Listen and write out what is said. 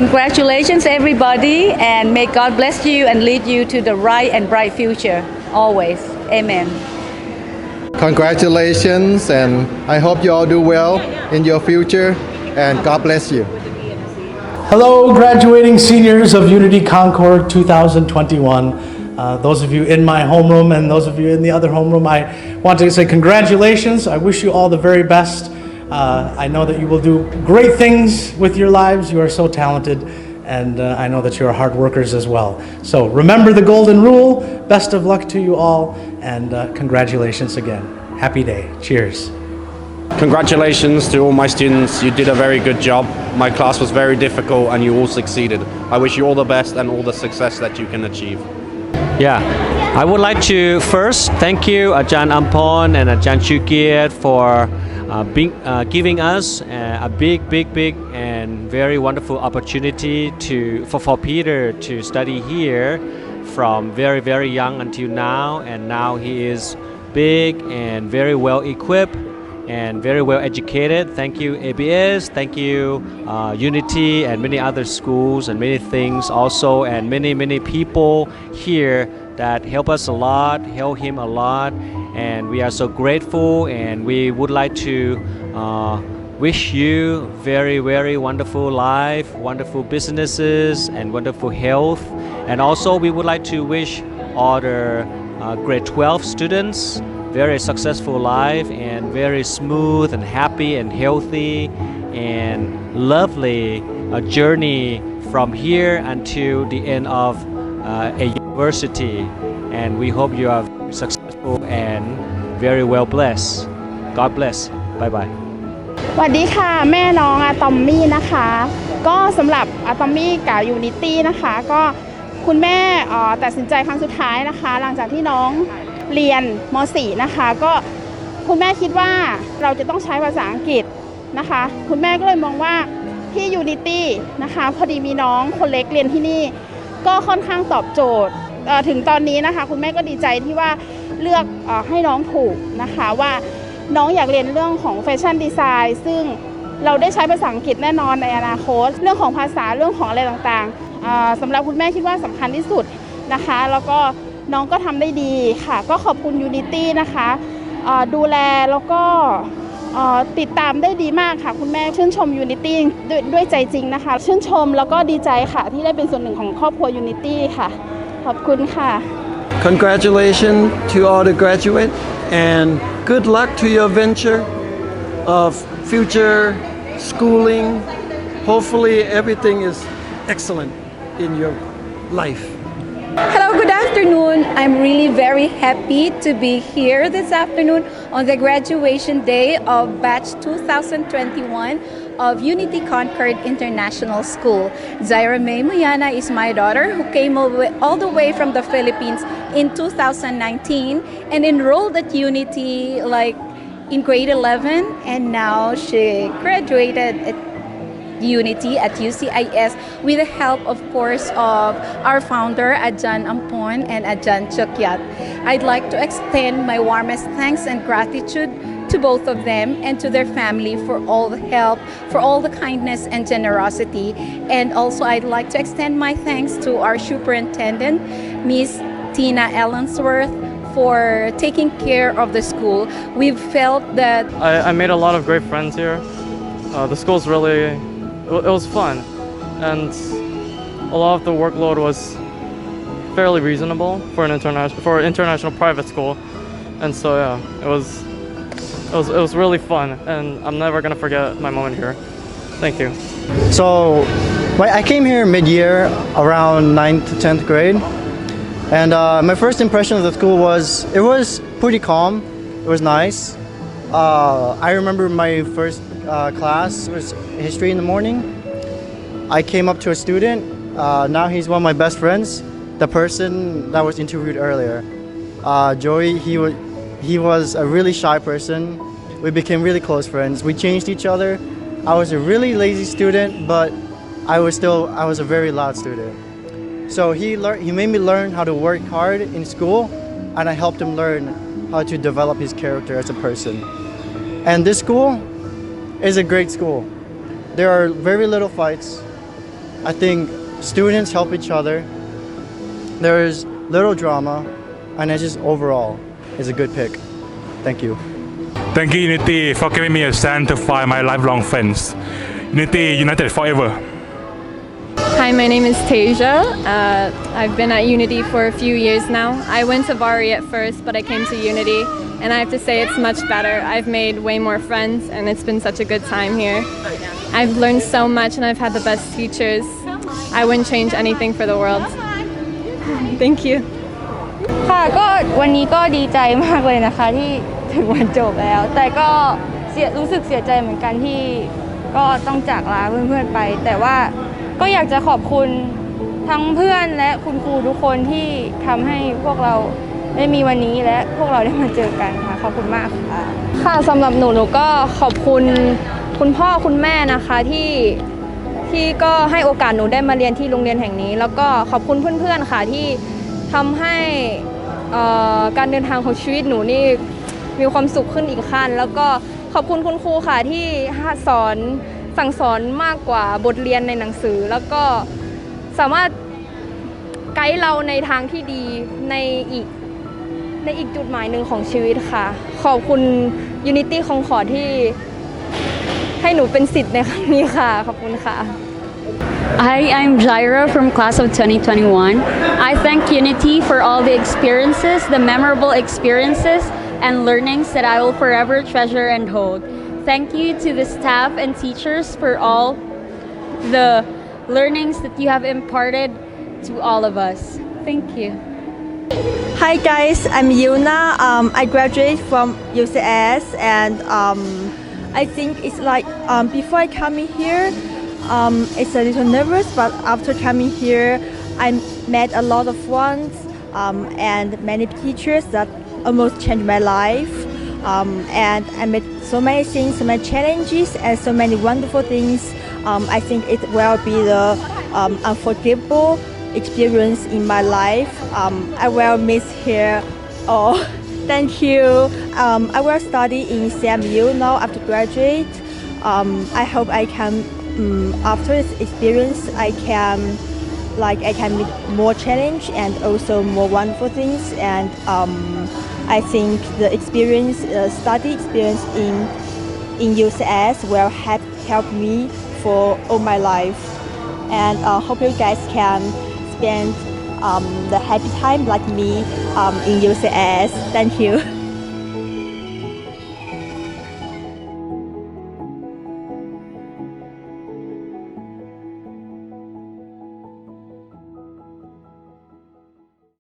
Congratulations, everybody, and may God bless you and lead you to the right and bright future always. Amen. Congratulations, and I hope you all do well in your future, and God bless you. Hello, graduating seniors of Unity Concord 2021. Those of you in my homeroom and those of you in the other homeroom, I want to say congratulations. I wish you all the very best. I know that you will do great things with your lives. You are so talented, and I know that you are hard workers as well. So remember the golden rule. Best of luck to you all, and congratulations again. Happy day. Cheers. Congratulations to all my students. You did a very good job. My class was very difficult and you all succeeded. I wish you all the best and all the success that you can achieve. Yeah, I would like to first thank you Ajahn Ampon and Ajahn Chukiat for giving us a big and very wonderful opportunity for Peter to study here from very young until now, and now he is big and very well equipped and very well educated. Thank you ABS, thank you Unity and many other schools and many things also, and many people here that help us a lot, help him a lot, and we are so grateful, and we would like to wish you very wonderful life, wonderful businesses and wonderful health. And also we would like to wish all the grade 12 students very successful life and very smooth and happy and healthy and lovely journey from here until the end of a university. And we hope you are successful and very well blessed. God bless. Bye bye. สวัสดีค่ะแม่น้องอะตอมมี่นะคะก็สำหรับอะตอมมี่กับยูนิตี้นะคะก็คุณแม่ตัดสินใจครั้งสุดท้ายนะคะหลังจากที่น้องเรียนม .4 นะคะก็คุณแม่คิดว่าเราจะต้องใช้ภาษาอังกฤษนะคะคุณแม่ก็เลยมองว่าที่ยูนิตี้นะคะพอดีมีน้องคนเล็กเรียนที่นี่ก็ค่อนข้างตอบโจทย์ถึงตอนนี้นะคะคุณแม่ก็ดีใจที่ว่าเลือกให้น้องถูกนะคะว่าน้องอยากเรียนเรื่องของแฟชั่นดีไซน์ซึ่งเราได้ใช้ภาษาอังกฤษแน่นอนในอนาคตเรื่องของภาษาเรื่องของอะไรต่างๆสำหรับคุณแม่คิดว่าสำคัญที่สุดนะคะแล้วก็น้องก็ทำได้ดีค่ะก็ขอบคุณยูนิตี้นะคะดูแลแล้วก็ติดตามได้ดีมากค่ะคุณแม่ชื่นชมยูนิตี้ด้วยใจจริงนะคะชื่นชมแล้วก็ดีใจค่ะที่ได้เป็นส่วนหนึ่งของครอบครัวยูนิตี้ค่ะขอบคุณค่ะ Congratulations to all the graduates and good luck to your venture of future schooling. Hopefully everything is excellent in your life. Hello, good afternoon. I'm really very happy to be here this afternoon on the graduation day of batch 2021 of Unity Concord International School. Zaira May Muyana is my daughter who came all the way from the Philippines in 2019 and enrolled at Unity like in grade 11, and now she graduated at Unity at UCIS with the help, of course, of our founder Ajahn Ampon and Ajahn Chukiat. I'd like to extend my warmest thanks and gratitude to both of them and to their family for all the help, for all the kindness and generosity. And also I'd like to extend my thanks to our superintendent, Miss Tina Ellensworth, for taking care of the school. We've felt that I made a lot of great friends here. The school's really, it was fun, and a lot of the workload was fairly reasonable for an international private school, and so yeah, it was really fun, and I'm never gonna forget my moment here. Thank you. So I came here mid-year around 9th to 10th grade, and my first impression of the school was it was pretty calm. It was nice. I remember my first class was history in the morning. I came up to a student. Now he's one of my best friends, the person that was interviewed earlier. Joey, he was a really shy person. We became really close friends. We changed each other. I was a really lazy student, but I was a very loud student. So he made me learn how to work hard in school, and I helped him learn how to develop his character as a person. And this school is a great school. There are very little fights. I think students help each other. There's little drama, and it's just overall is a good pick. Thank you. Thank you, Unity, for giving me a chance to find my lifelong friends. Unity, united forever. Hi, my name is Tasia. I've been at Unity for a few years now. I went to Vari at first, but I came to Unity, and I have to say it's much better. I've made way more friends, and it's been such a good time here. I've learned so much, and I've had the best teachers. I wouldn't change anything for the world. Thank you. ค่ะก็วันนี้ก็ดีใจมากเลยนะคะที่ถึงวันจบแล้วแต่ก็รู้สึกเสียใจเหมือนกันที่ก็ต้องจากลาเพื่อนๆไปแต่ว่าก็อยากจะขอบคุณทั้งเพื่อนและคุณครูทุกคนที่ทำให้พวกเราได้มีวันนี้และพวกเราได้มาเจอกันค่ะขอบคุณมากค่ะค่ะสำหรับหนูก็ขอบคุณคุณพ่อคุณแม่นะคะที่ก็ให้โอกาสหนูได้มาเรียนที่โรงเรียนแห่งนี้แล้วก็ขอบคุณเพื่อนๆค่ะที่ทำให้การเดินทางของชีวิตหนูนี่มีความสุขขึ้นอีกขั้นแล้วก็ขอบคุณคุณครูค่ะที่สั่งสอนมากกว่าบทเรียนในหนังสือแล้วก็สามารถไกด์เราในทางที่ดีในอีกจุดหมายหนึ่งของชีวิตค่ะขอบคุณ Unity Concord ที่ให้หนูเป็นศิษย์ในครั้งนี้ค่ะขอบคุณค่ะ Hi, I'm Jaira from class of 2021. I thank Unity for all the experiences, the memorable experiences and learnings that I will forever treasure and hold. Thank you to the staff and teachers for all the learnings that you have imparted to all of us. Thank you. Hi guys, I'm Yuna. I graduated from UCS and I think it's like before I coming here, it's a little nervous, but after coming here, I met a lot of ones and many teachers that almost changed my life. And I met so many things, so many challenges, and so many wonderful things. I think it will be the unforgettable experience in my life. I will miss here. Oh, thank you. I will study in CMU now after graduate. I hope I can, after this experience, I can meet more challenge and also more wonderful things. And I think the experience, study experience in UCS will help me for all my life. And hope you guys can spend the happy time like me in UCS. Thank you.